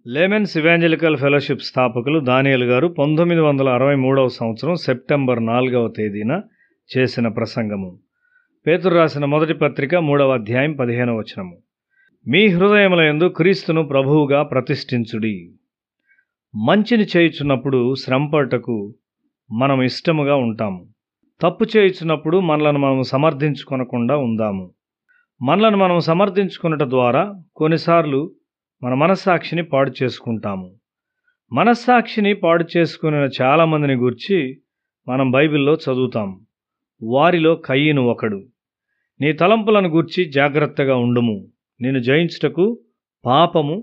Laymen's evangelical fellowship స్థాపకులు దానియేలు గారు 1963వ సంవత్సరం సెప్టెంబర్ 4వ తేదీన చేసిన ప్రసంగము. పేతురు రాసిన మొదటి పత్రిక 3వ అధ్యాయం 15వ వచనము. మీ హృదయములయందు క్రీస్తును ప్రభువుగా ప్రతిష్ఠించుడి. మంచిని చేయుచున్నప్పుడు శ్రమపడుటకు మనం ఇష్టముగా ఉంటాము. తప్పు చేయుచున్నప్పుడు మనలను మనం సమర్థించుకొనకుండా ఉందాము. మనలను మనం సమర్థించుకొనుట ద్వారా కొన్నిసార్లు మన మనస్సాక్షిని పాడు చేసుకుంటాము. మనస్సాక్షిని పాడు చేసుకునే చాలామందిని గూర్చి మనం బైబిల్లో చదువుతాం. వారిలో కయీను ఒకడు. నీ తలంపులను గూర్చి జాగ్రత్తగా ఉండుము, నిన్ను జయించుటకు పాపము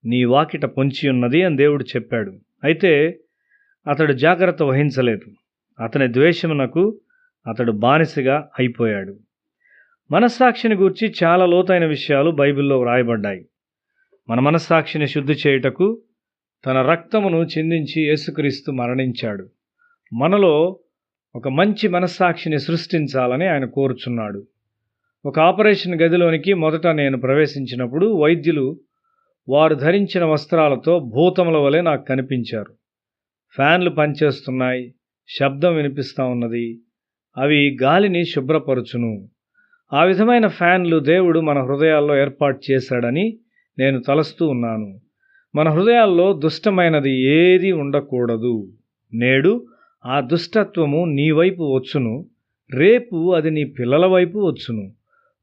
నీ వాకిట పొంచి ఉన్నది అని దేవుడు చెప్పాడు. అయితే అతడు జాగ్రత్త వహించలేదు. అతని ద్వేషమునకు అతడు బానిసగా అయిపోయాడు. మనస్సాక్షిని గూర్చి చాలా లోతైన విషయాలు బైబిల్లో వ్రాయబడ్డాయి. మన మనస్సాక్షిని శుద్ధి చేయుటకు తన రక్తమును చిందించి యేసుక్రీస్తు మరణించాడు. మనలో ఒక మంచి మనస్సాక్షిని సృష్టించాలని ఆయన కోరుచున్నాడు. ఒక ఆపరేషన్ గదిలోనికి మొదట నేను ప్రవేశించినప్పుడు వైద్యులు వారు ధరించిన వస్త్రాలతో భూతముల వలె నాకు కనిపించారు. ఫ్యాన్లు పనిచేస్తున్నాయి, శబ్దం వినిపిస్తూ ఉన్నది, అవి గాలిని శుభ్రపరచును. ఆ విధమైన ఫ్యాన్లు దేవుడు మన హృదయాల్లో ఏర్పాటు చేశాడని నేను తలస్తూ ఉన్నాను. మన హృదయాల్లో దుష్టమైనది ఏది ఉండకూడదు. నేడు ఆ దుష్టత్వము నీ వైపు వచ్చును, రేపు అది నీ పిల్లల వైపు వచ్చును.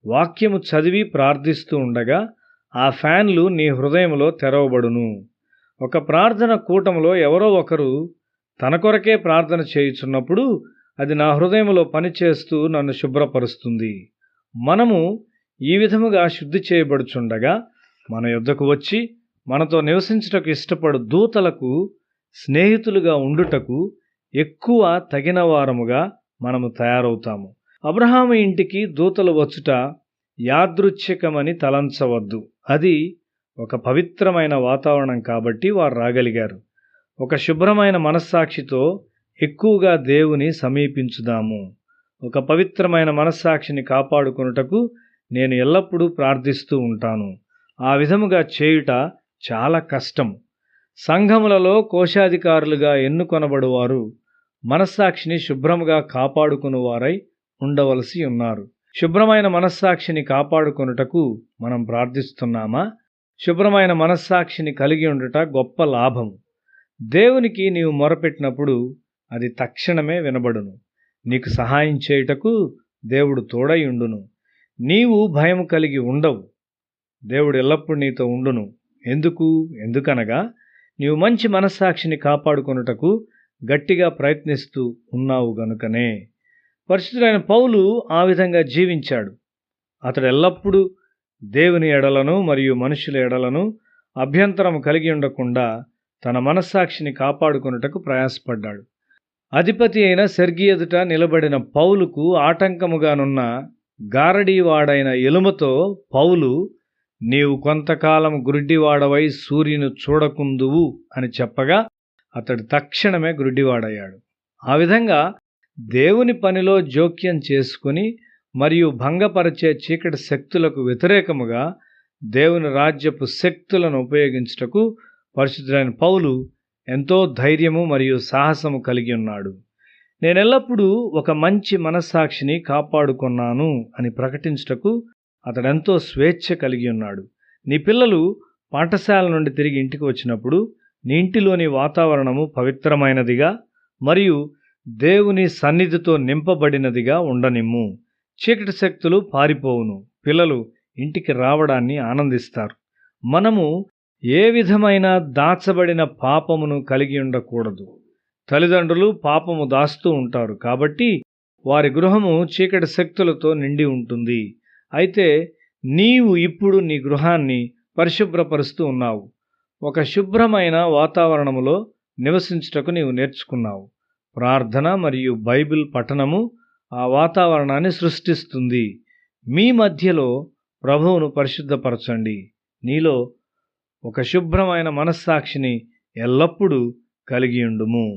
వాక్యము చదివి ప్రార్థిస్తూ ఉండగా ఆ ఫ్యాన్లు నీ హృదయంలో తెరవబడును. ఒక ప్రార్థన కూటములో ఎవరో ఒకరు తన కొరకే ప్రార్థన చేయుచున్నప్పుడు అది నా హృదయంలో పనిచేస్తూ నన్ను శుభ్రపరుస్తుంది. మనము ఈ విధముగా శుద్ధి చేయబడుచుండగా మన యొద్దకు వచ్చి మనతో నివసించుటకు ఇష్టపడు దూతలకు స్నేహితులుగా ఉండుటకు ఎక్కువ తగిన వారముగా మనము తయారవుతాము. అబ్రహాము ఇంటికి దూతలు వచ్చుట యాదృచ్ఛికమని తలంచవద్దు. అది ఒక పవిత్రమైన వాతావరణం కాబట్టి వారు రాగలిగారు. ఒక శుభ్రమైన మనస్సాక్షితో ఎక్కువగా దేవుని సమీపించుదాము. ఒక పవిత్రమైన మనస్సాక్షిని కాపాడుకొనుటకు నేను ఎల్లప్పుడూ ప్రార్థిస్తూ ఉంటాను. ఆ విధముగా చేయుట చాలా కష్టం. సంఘములలో కోశాధికారులుగా ఎన్నుకొనబడువారు మనస్సాక్షిని శుభ్రముగా కాపాడుకునేవారై ఉండవలసి ఉన్నారు. శుభ్రమైన మనస్సాక్షిని కాపాడుకొనుటకు మనం ప్రార్థిస్తున్నామా? శుభ్రమైన మనస్సాక్షిని కలిగి ఉండుట గొప్ప లాభం. దేవునికి నీవు మొరపెట్టినప్పుడు అది తక్షణమే వినబడును. నీకు సహాయం చేయుటకు దేవుడు తోడై ఉండును. నీవు భయం కలిగి ఉండవు. దేవుడు ఎల్లప్పుడూ నీతో ఉండును. ఎందుకనగా నీవు మంచి మనస్సాక్షిని కాపాడుకొనుటకు గట్టిగా ప్రయత్నిస్తూ ఉన్నావు గనుకనే. పరిశుద్ధుడైన పౌలు ఆ విధంగా జీవించాడు. అతడు ఎల్లప్పుడూ దేవుని ఎడలను మరియు మనుషుల ఎడలను అభ్యంతరం కలిగి ఉండకుండా తన మనస్సాక్షిని కాపాడుకొనుటకు ప్రయాసపడ్డాడు. అధిపతి అయిన సెర్గి ఎదుట నిలబడిన పౌలుకు ఆటంకముగానున్న గారడీవాడైన ఎలుమతో పౌలు, నీవు కొంతకాలం గుడ్డివాడవై సూర్యుని చూడకుందువు అని చెప్పగా అతడు తక్షణమే గుడ్డివాడయ్యాడు. ఆ విధంగా దేవుని పనిలో జోక్యం చేసుకుని మరియు భంగపరిచే చీకటి శక్తులకు వ్యతిరేకముగా దేవుని రాజ్యపు శక్తులను ఉపయోగించుటకు పరిశుద్ధుడైన పౌలు ఎంతో ధైర్యము మరియు సాహసము కలిగి ఉన్నాడు. నేనెల్లప్పుడూ ఒక మంచి మనస్సాక్షిని కాపాడుకున్నాను అని ప్రకటించుటకు అతడెంతో స్వేచ్ఛ కలిగి ఉన్నాడు. నీ పిల్లలు పాఠశాల నుండి తిరిగి ఇంటికి వచ్చినప్పుడు నీ ఇంటిలోని వాతావరణము పవిత్రమైనదిగా మరియు దేవుని సన్నిధితో నింపబడినదిగా ఉండనిమ్ము. చీకటి శక్తులు పారిపోవును. పిల్లలు ఇంటికి రావడాన్ని ఆనందిస్తారు. మనము ఏ విధమైన దాచబడిన పాపమును కలిగి ఉండకూడదు. తల్లిదండ్రులు పాపము దాస్తూ ఉంటారు కాబట్టి వారి గృహము చీకటి శక్తులతో నిండి ఉంటుంది. అయితే నీవు ఇప్పుడు నీ గృహాన్ని పరిశుభ్రపరుస్తూ ఉన్నావు. ఒక శుభ్రమైన వాతావరణములో నివసించుటకు నీవు నేర్చుకున్నావు. ప్రార్థన మరియు బైబిల్ పఠనము ఆ వాతావరణాన్ని సృష్టిస్తుంది. మీ మధ్యలో ప్రభువును పరిశుద్ధపరచండి. నీలో ఒక శుభ్రమైన మనస్సాక్షిని ఎల్లప్పుడూ కలిగియుండుము.